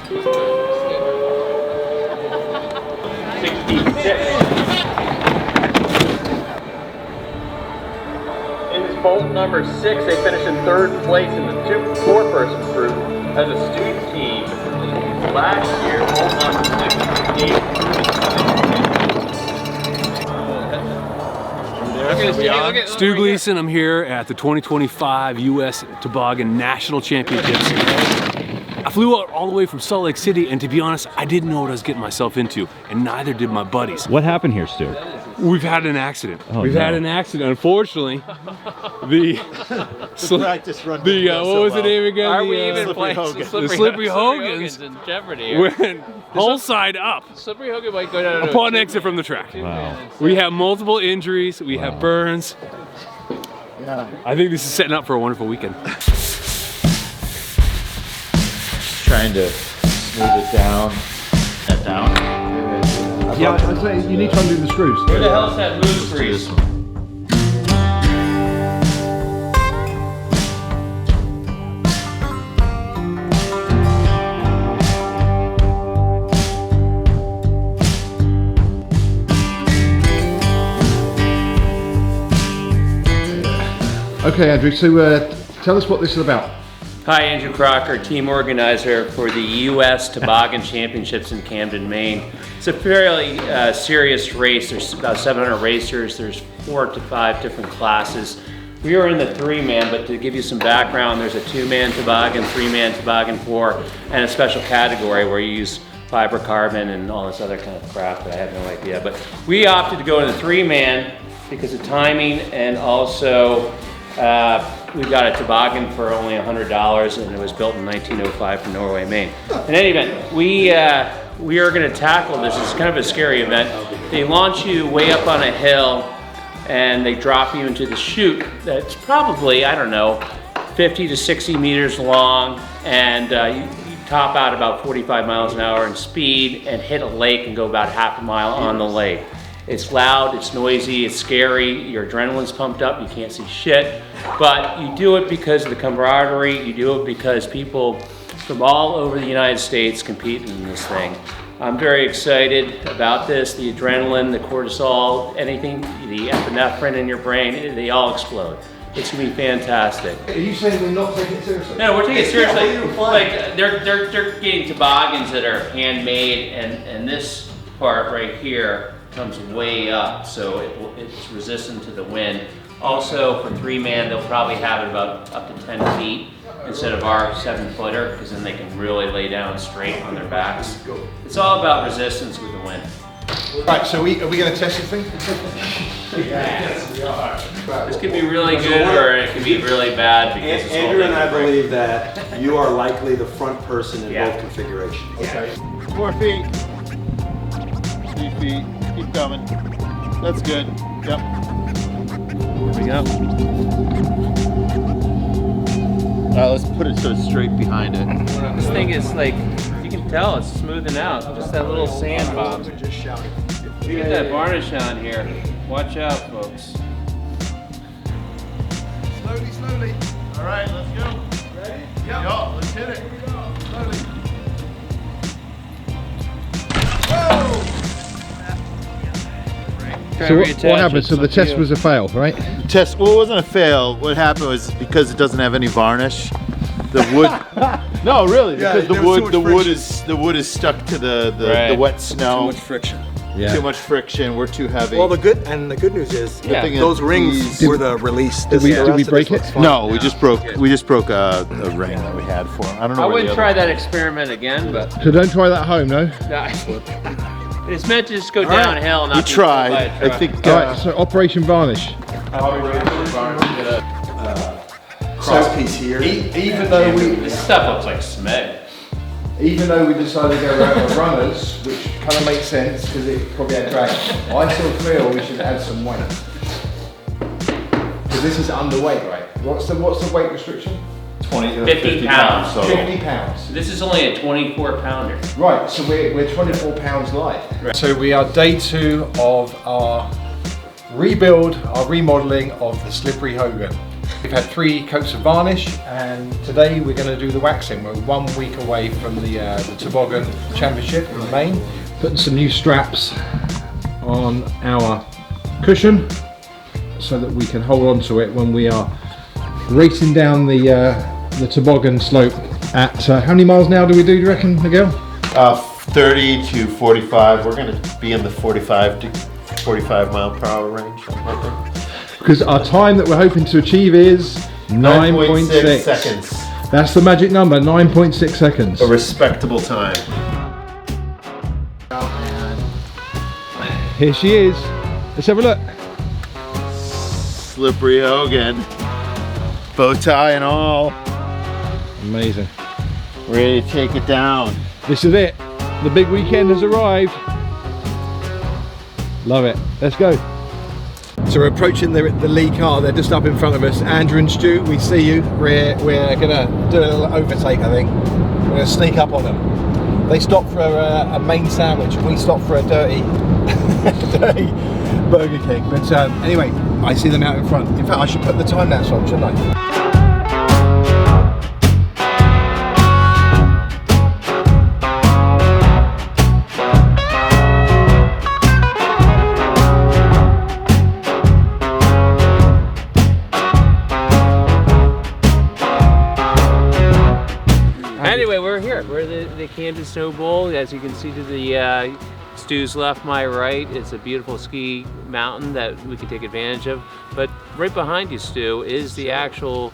In this bolt number 6, they finished in 3rd place in the 4-person group as a student team. Last year, bolt number 6 Stu Gleason, I'm here at the 2025 U.S. Toboggan National Championships. I flew out all the way from Salt Lake City, and to be honest, I didn't know what I was getting myself into, and neither did my buddies. What happened here, Stu? We've had an accident. Oh, We've had an accident. Unfortunately, what was the name again? Are we even playing the Slippery Hogans in jeopardy? went whole side up Slippery Hogan might go down upon exit from the track. Wow. We have multiple injuries. We have burns. Yeah. I think this is setting up for a wonderful weekend. Trying to smooth it down. Yeah, I'd say you need to undo the screws. Where the hell's that loose grease? Okay, Andrew, so tell us what this is about. Hi, Andrew Crocker, team organizer for the U.S. Toboggan Championships in Camden, Maine. It's a fairly serious race. There's about 700 racers. There's 4 to 5 different classes. We are in the 3-man, but to give you some background, there's a 2-man toboggan, 3-man toboggan 4, and a special category where you use fiber carbon and all this other kind of crap that I have no idea. But we opted to go in the 3-man because of timing, and also we got a toboggan for only $100, and it was built in 1905 from Norway, Maine. In any event, we are going to tackle this. It's kind of a scary event. They launch you way up on a hill, and they drop you into the chute that's probably, I don't know, 50 to 60 meters long, and you top out about 45 miles an hour in speed and hit a lake and go about half a mile on the lake. It's loud, it's noisy, it's scary, your adrenaline's pumped up, you can't see shit, but you do it because of the camaraderie, you do it because people from all over the United States compete in this thing. I'm very excited about this. The adrenaline, the cortisol, anything, the epinephrine in your brain, they all explode. It's gonna be fantastic. Are you saying we're not taking it seriously? No, we're taking it seriously. Like they're getting toboggans that are handmade, and this part right here comes way up, so it's resistant to the wind. Also, for 3-man, they'll probably have it about up to 10 feet instead of our 7-footer, because then they can really lay down straight on their backs. It's all about resistance with the wind. Right, so are we going to test this thing? Yes, we are. This could be really good, or it could be really bad. Because Andrew and I believe that you are likely the front person in both configurations. Okay. 4 feet. 3 feet. Keep coming. That's good. Yep. There we go. Alright, let's put it so it's straight behind it. This thing is like, you can tell it's smoothing out. Just that little sand bomb. You get that varnish on here. Watch out, folks. Slowly, slowly. Alright, let's go. Ready? Yep. Yo, let's hit it. Slowly. Whoa! So what happened? So the test was a fail, right? Test, well, it wasn't a fail. What happened was because it doesn't have any varnish, the wood. No, really, because the wood is stuck to the wet snow. Too much friction. Yeah. Too much friction. We're too heavy. Well, the good news is those rings were the release. Did we break it? No, we just broke a ring that we had for him. I don't know. I wouldn't try that experiment again, but So don't try that at home, no? it's meant to just go downhill. Not We be tried. by a I truck. think. Alright, so Operation Varnish. cross piece here. Even though This stuff looks like cement. Even though we decided to go around with runners, which kind of makes sense because it probably had drag, I still feel we should add some weight. Because this is underweight, right? What's the weight restriction? 50 pounds. 50 pounds. This is only a 24-pounder. Right, so we're 24 pounds light. Right. So we are day 2 of our remodeling of the Slippery Hogan. We've had 3 coats of varnish, and today we're going to do the waxing. We're 1 week away from the Toboggan Championship in Maine. Putting some new straps on our cushion so that we can hold on to it when we are racing down the toboggan slope at how many miles an hour do you reckon, Miguel? 30 to 45. We're going to be in the 45 to 45 mile per hour range, I think. Because our time that we're hoping to achieve is 9.6 seconds. That's the magic number, 9.6 seconds. A respectable time. Here she is. Let's have a look. Slippery Hogan. Bow tie and all. Amazing. Ready to take it down. This is it. The big weekend has arrived. Love it. Let's go. So we're approaching the lead car. They're just up in front of us. Andrew and Stu, we see you. We're gonna do a little overtake, I think. We're gonna sneak up on them. They stopped for a Maine sandwich. We stopped for a dirty Burger King. But anyway, I see them out in front. In fact, I should put the time lapse on, shouldn't I? Anyway, we're here. We're the Camden Snow Bowl. As you can see to the Stu's left, my right, it's a beautiful ski mountain that we can take advantage of. But right behind you, Stu, is the actual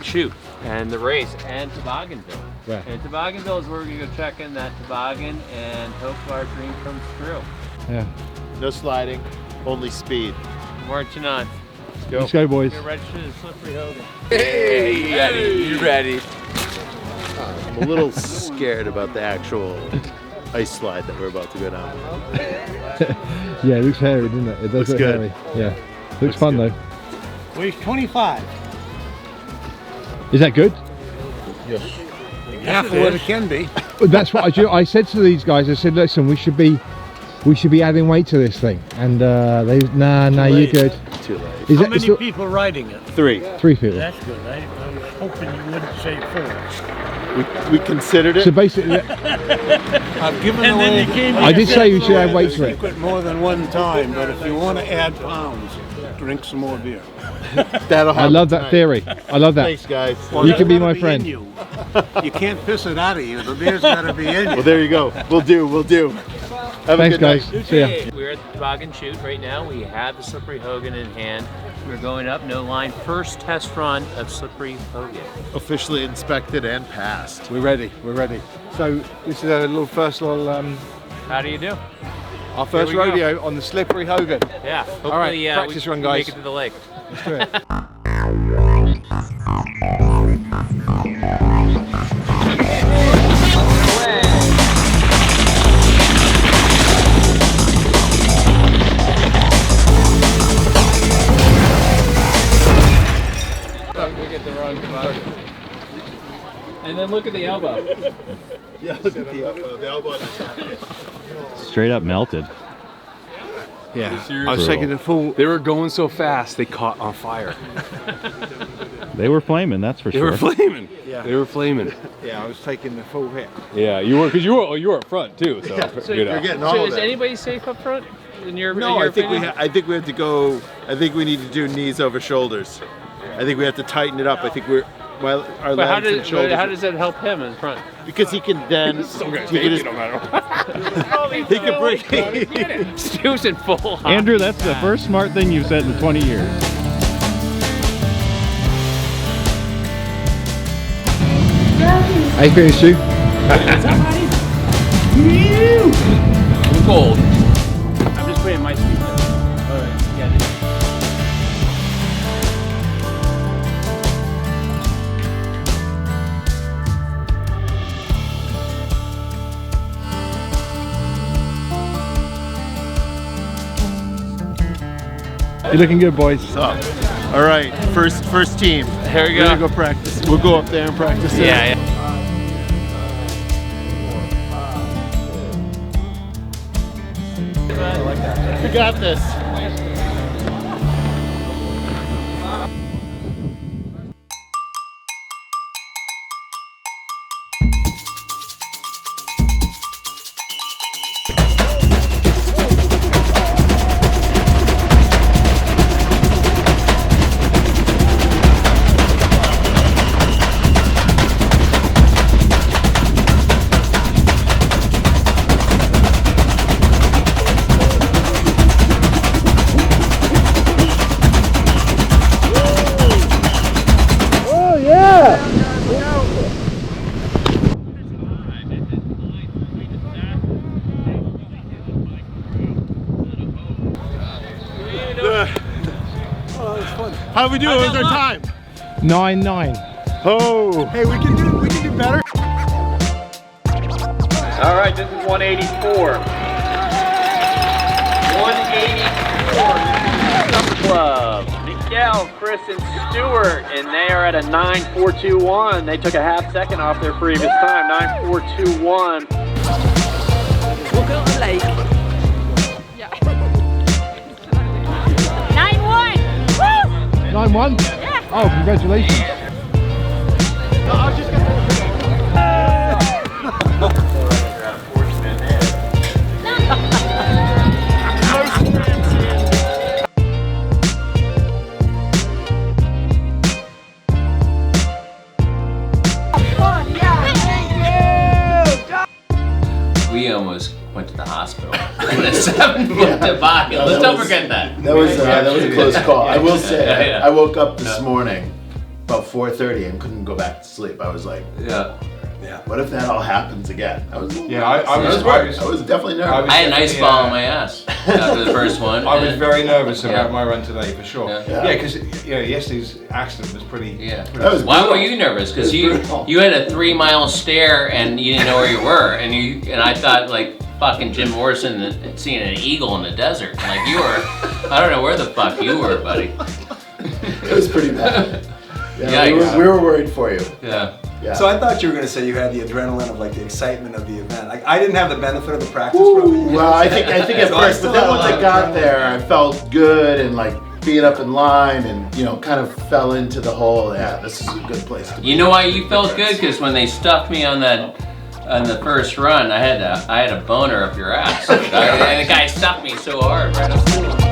chute and the race and Tobogganville. Right. And Tobogganville is where we're gonna go check in that toboggan and hope our dream comes true. Yeah. No sliding, only speed. Marching on. Let's go, boys. Get registered to Slippery Hogan. Hey, you ready? I'm a little scared about the actual ice slide that we're about to go down. Yeah, it looks hairy, doesn't it? It does Looks look good. hairy. Yeah. Looks fun good. though. Weighs 25. Is that good? Half of what it can be. Well, that's what I said to these guys. I said, listen, we should be adding weight to this thing. And they, nah, you're good. Too late. Is How that, many so, people riding it? 3. 3 people. That's good. I was hoping you wouldn't say 4. We considered it. So basically, I've given away. I did say you should add weight to it. Secret more than one time, but if you want to add pounds, drink some more beer. That'll I happen love that tonight. theory. I love that. Thanks, guys. You can be my It's gotta friend. in You can't piss it out of you. The beer's got to be in you. Well, there you go. We'll do. Have Thanks, a good guys. night. See ya. We're at the toboggan chute right now. We have the Slippery Hogan in hand. We're going up, no line. First test run of Slippery Hogan. Officially inspected and passed. We're ready. We're ready. So this is a little How do you do? our first Here we go. rodeo on the Slippery Hogan. Yeah. Hopefully, All right, practice run, we guys. make it to the lake. Let's do it. Look at the wrong toboggan. And then look at the elbow. Yeah, look at the elbow. Straight up melted. Yeah. Seriously. I was taking the full. They were going so fast, they caught on fire. They were flaming, that's for They sure. were flaming. Yeah. They were flaming. Yeah, I was taking the full hit. Yeah, you were, because you were up front too. So, So, you know. getting all so of is it. anybody safe up front? In your, No, in your I think opinion? I think we have to go. I think we need to do knees over shoulders. I think we have to tighten it up. I think we're well our But legs and shoulders. how does that help him in front? Because he can then he can just, he can bring. Stu's in full. Andrew, that's the first smart thing you've said in 20 years. How you feeling, Stu? I'm cold. I'm just putting my speed down. Alright. Yeah. You're looking good, boys. All right, first team. Here we We're gonna go. go practice. We'll go up there and practice. it. Yeah. We got this. How'd we do? What was our time? 9-9. Oh. Hey, we can do better. All right, this is 184. 184. Summer Club. Miguel, Chris, and Stewart, and they are at a 9.421. They took a half second off their previous time. 9.421. Walk out the lake. Yeah. 9-1. Woo! 9-1? Yeah. Oh, congratulations. We almost went to the hospital in a 7-foot toboggan. Let's don't forget that. That was a close call. I will say, Yeah. I woke up this morning about 4:30 and couldn't go back to sleep. I was like, Yeah. what if that all happens again? I was definitely nervous. I had an ice ball on my ass after the first one. I was very nervous about my run today, for sure. Yeah. Yeah, because yesterday's accident was pretty. Yeah. That was Why brutal. were you nervous? Because It was brutal. you had a 3-mile stare and you didn't know where you were, and I thought like fucking Jim Morrison seeing an eagle in the desert. Like you were, I don't know where the fuck you were, buddy. It was pretty bad. Yeah, Yikes. we were worried for you. Yeah. Yeah. So I thought you were going to say you had the adrenaline of like the excitement of the event. Like I didn't have the benefit of the practice run. Well, I think at So I first, still but then had a once lot I of got adrenaline. there, I felt good and like being up in line and kind of fell into the whole. Yeah, this is a good place to be. You know why you felt good? Because when they stuffed me on the first run, I had a boner up your ass. The guy stuffed me so hard right up.